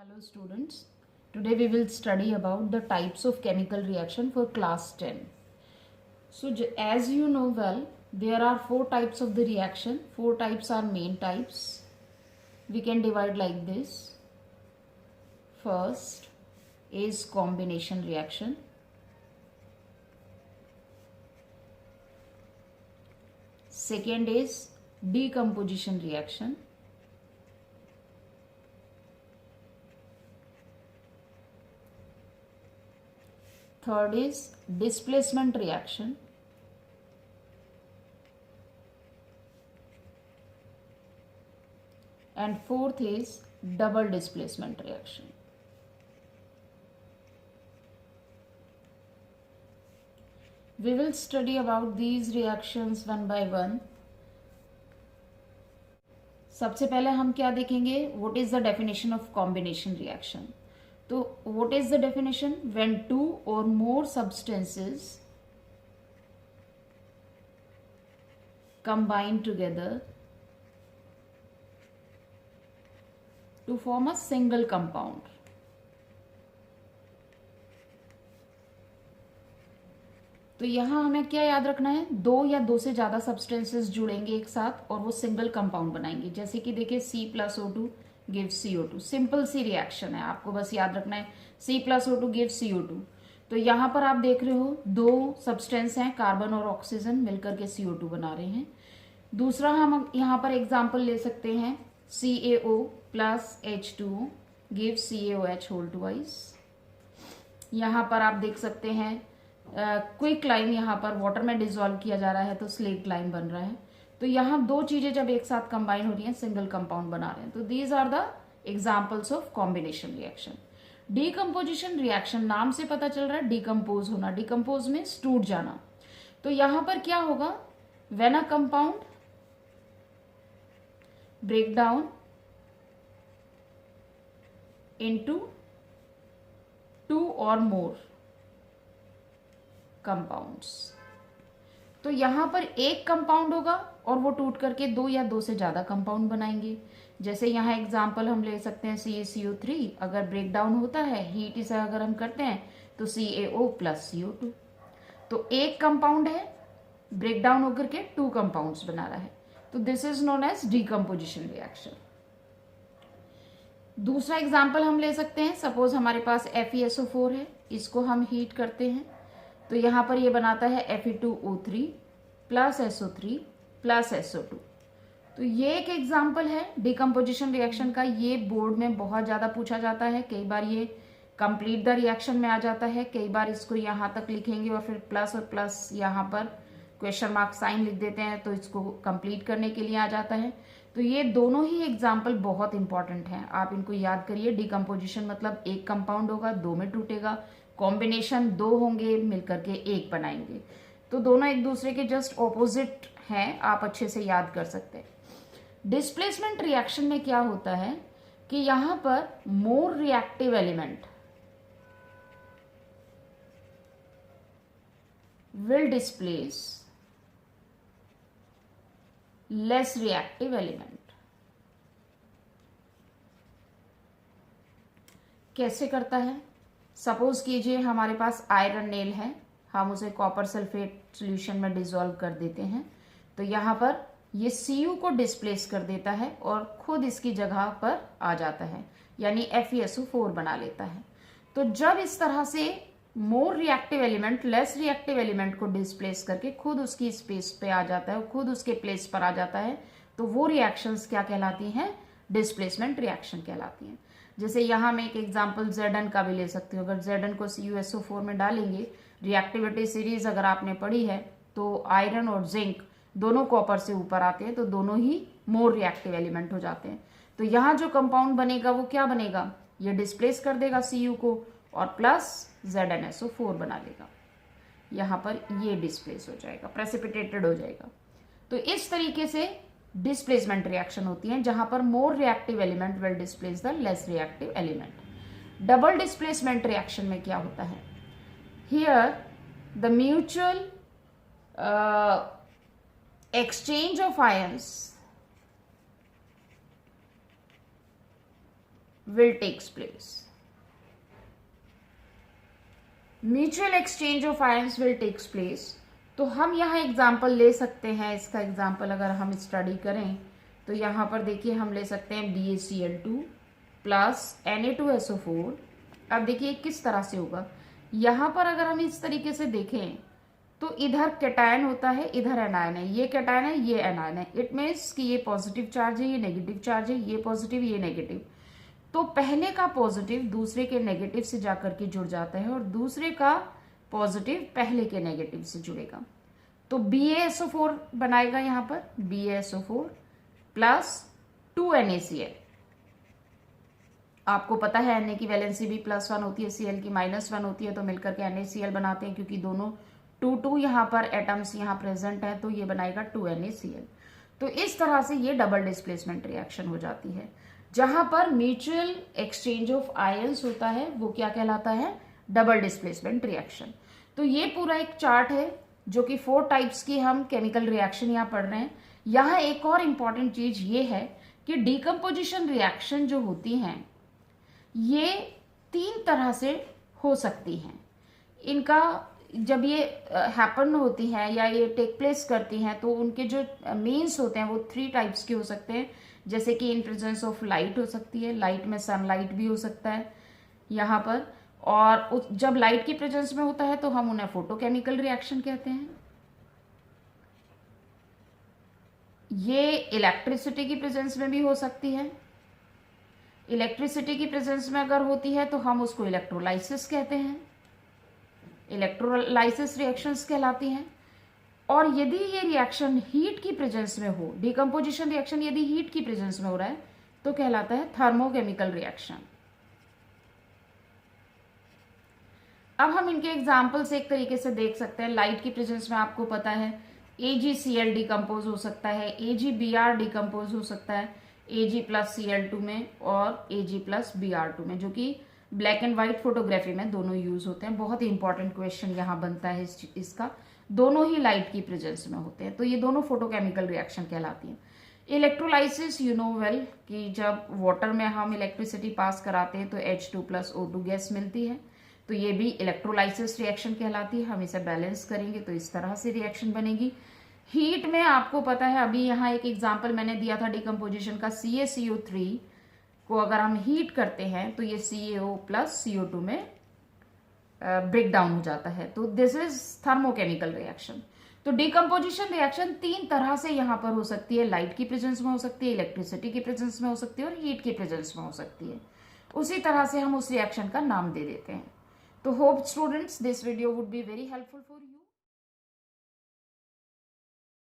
Hello students, today we will study about the types of chemical reaction for class 10. So as you know well, there are 4 types of the reaction. 4 types are main types. We can divide like this. First is combination reaction. Second is decomposition reaction. Third is displacement reaction. And fourth is double displacement reaction. We will study about these reactions one by one. सबसे पहले हम क्या देखेंगे? What is the definition of combination reaction? तो what is the definition? When two or more substances combine together to form a single compound. तो यहाँ हमें क्या याद रखना है? दो या दो से ज्यादा सब्सटेंसेस जुड़ेंगे एक साथ और वो सिंगल कंपाउंड बनाएंगे. जैसे कि देखिए C+O2 gives CO2. सिंपल सी रिएक्शन है, आपको बस याद रखना है C+O2 gives CO2. तो यहाँ पर आप देख रहे हो दो सब्सटेंस हैं, कार्बन और ऑक्सीजन मिलकर के CO2 बना रहे हैं. दूसरा हम यहाँ पर एग्जाम्पल ले सकते हैं CaO plus H2O gives CaOH whole twice. यहाँ पर आप देख सकते हैं क्विक लाइम यहाँ पर वाटर में डिसॉल्व किया जा रहा है तो स्लेट लाइम बन रहा है. तो यहाँ दो चीजें जब एक साथ कंबाइन हो रही हैं सिंगल कंपाउंड बना रहे हैं. तो these are the examples of combination reaction. Decomposition reaction नाम से पता चल रहा है डिकम्पोज होना. डिकम्पोज मीन्स टूट जाना. तो यहाँ पर क्या होगा? When a compound break down into two और मोर कंपाउंड्स. तो यहां पर एक कंपाउंड होगा और वो टूट करके दो या दो से ज्यादा कंपाउंड बनाएंगे. जैसे यहाँ एग्जांपल हम ले सकते हैं CaCO3 अगर ब्रेक डाउन होता है हीट इसे अगर हम करते हैं तो CaO plus CO2. तो एक कंपाउंड है ब्रेक डाउन होकर के टू कंपाउंड्स बना रहा है. तो this is known as decomposition reaction. दूसरा एग्जाम्पल हम ले सकते हैं. सपोज हमारे पास FeSO4 है, इसको हम हीट करते हैं तो यहां पर ये बनाता है Fe2O3 plus SO3 plus SO2. तो ये एक एग्जाम्पल है डिकम्पोजिशन रिएक्शन का. ये बोर्ड में बहुत ज्यादा पूछा जाता है. कई बार ये कंप्लीट द रिएक्शन में आ जाता है, कई बार इसको यहां तक लिखेंगे और फिर प्लस और प्लस यहां पर क्वेश्चन मार्क साइन लिख देते हैं तो इसको कंप्लीट करने के लिए आ जाता है. तो ये दोनों ही एग्जाम्पल बहुत इंपॉर्टेंट हैं, आप इनको याद करिए. डिकम्पोजिशन मतलब एक कंपाउंड होगा दो में टूटेगा. कॉम्बिनेशन दो होंगे मिलकर के एक बनाएंगे. तो दोनों एक दूसरे के जस्ट ऑपोजिट हैं, आप अच्छे से याद कर सकते हैं. डिस्प्लेसमेंट रिएक्शन में क्या होता है कि यहां पर more reactive element will displace less reactive element. कैसे करता है? सपोज कीजिए हमारे पास आयरन नेल है, हम उसे कॉपर सल्फेट सॉल्यूशन में डिसॉल्व कर देते हैं. तो यहां पर ये Cu को डिस्प्लेस कर देता है और खुद इसकी जगह पर आ जाता है, यानी FeSO4 बना लेता है. तो जब इस तरह से more reactive element less reactive element को डिस्प्लेस करके खुद उसकी स्पेस पे आ जाता है, खुद उसके प्लेस पर आ जाता है, तो वो रिएक्शंस क्या कहलाती हैं? डिस्प्लेसमेंट रिएक्शन कहलाती हैं. जैसे यहाँ मैं एक एग्जांपल Zn का भी ले सकती हूँ. अगर Zn को CuSO4 में डालेंगे, रिएक्टिविटी सीरीज अगर आपने पढ़ी है तो आयरन और जिंक दोनों कॉपर से ऊपर आते हैं तो दोनों ही मोर रिएक्टिव एलिमेंट हो जाते हैं. तो यहाँ जो कंपाउंड बनेगा वो क्या बनेगा? ये डिस्प्लेस कर देगा Cu को और प्लस ZnSO4 बना लेगा. यहां पर ये डिस्प्लेस हो जाएगा, प्रेसिपिटेटेड हो जाएगा. तो इस तरीके से डिस्प्लेसमेंट रिएक्शन होती है जहां पर more reactive element will displace the less reactive element. Double displacement reaction में क्या होता है? Here the mutual exchange of ions will takes place. Mutual exchange of ions will takes place. तो हम यहाँ एग्जाम्पल ले सकते हैं, इसका एग्जाम्पल अगर हम स्टडी करें तो यहाँ पर देखिए हम ले सकते हैं BaCl2 प्लस Na2SO4। अब देखिए किस तरह से होगा, यहाँ पर अगर हम इस तरीके से देखें तो इधर कैटायन होता है, इधर एनायन है, ये कैटायन है, ये एनायन है। इट मीन्स कि ये पॉजिटिव चार्ज है, ये नेगेटिव चार्ज है, ये पॉजिटिव, ये नेगेटिव। तो पहले का पॉजिटिव दूसरे के नेगेटिव से जाकर के जुड़ जाता है और दूसरे का पॉजिटिव पहले के नेगेटिव से जुड़ेगा। तो BaSO4 बनाएगा यहाँ पर BaSO4 प्लस 2NaCl। आपको पता है Na की वैलेंसी भी +1 होती है, Cl की -1 होती है, तो मिलकर के NaCl बनाते हैं क्योंकि दोनों 2 यहाँ पर एटम्स यहाँ प्रेजेंट है, तो ये बनाएगा 2NaCl। तो इस तरह से ये डबल डिस्प्लेसमेंट रिएक्शन हो जाती है। जहां पर म्यूचुअल एक्सचेंज ऑफ आयंस होता है वो क्या कहलाता है, डबल डिस्प्लेसमेंट रिएक्शन। तो ये पूरा एक चार्ट है जो कि 4 टाइप्स की हम केमिकल रिएक्शन यहाँ पढ़ रहे हैं। यहाँ एक और इम्पॉर्टेंट चीज ये है कि डिकम्पोजिशन रिएक्शन जो होती हैं ये 3 तरह से हो सकती हैं। इनका जब ये हैपन होती हैं या ये टेक प्लेस करती हैं तो उनके जो मीन्स होते हैं वो 3 टाइप्स के हो सकते हैं। जैसे कि इन प्रेजेंस ऑफ लाइट हो सकती है, लाइट में सनलाइट भी हो सकता है यहाँ पर, और जब लाइट की प्रेजेंस में होता है तो हम उन्हें फोटोकेमिकल रिएक्शन कहते हैं। ये इलेक्ट्रिसिटी की प्रेजेंस में भी हो सकती है। इलेक्ट्रिसिटी की प्रेजेंस में अगर होती है तो हम उसको इलेक्ट्रोलाइसिस कहते हैं, इलेक्ट्रोलाइसिस रिएक्शंस कहलाती हैं। और यदि ये रिएक्शन हीट की प्रेजेंस में हो, डिकम्पोजिशन रिएक्शन यदि हीट की प्रेजेंस में हो रहा है तो कहलाता है थर्मोकेमिकल रिएक्शन। अब हम इनके एग्जाम्पल्स एक तरीके से देख सकते हैं। लाइट की प्रेजेंस में आपको पता है AgCl डिकम्पोज हो सकता है, AgBr डिकम्पोज हो सकता है Ag+Cl2 में और Ag+Br2 में, जो कि ब्लैक एंड व्हाइट फोटोग्राफी में दोनों यूज होते हैं। बहुत ही इंपॉर्टेंट क्वेश्चन यहाँ बनता है इसका। दोनों ही लाइट की प्रेजेंस में होते हैं, तो ये दोनों फोटोकेमिकल रिएक्शन कहलाती हैं। इलेक्ट्रोलाइसिस यू नो वेल कि जब वाटर में हम इलेक्ट्रिसिटी पास कराते हैं तो H2+O2 गैस मिलती है, तो ये भी इलेक्ट्रोलाइसिस रिएक्शन कहलाती है। हम इसे बैलेंस करेंगे तो इस तरह से रिएक्शन बनेगी। हीट में आपको पता है, अभी यहाँ एक एग्जाम्पल मैंने दिया था डिकम्पोजिशन का, CaCO3 को अगर हम हीट करते हैं तो ये CaO+CO2 में ब्रेक डाउन हो जाता है। तो दिस इज थर्मोकेमिकल रिएक्शन। तो डिकम्पोजिशन रिएक्शन 3 तरह से यहाँ पर हो सकती है। लाइट की प्रेजेंस में हो सकती है, इलेक्ट्रिसिटी की प्रेजेंस में हो सकती है और हीट की प्रेजेंस में हो सकती है। उसी तरह से हम उस रिएक्शन का नाम दे देते हैं। तो hope students this video would be very helpful for you.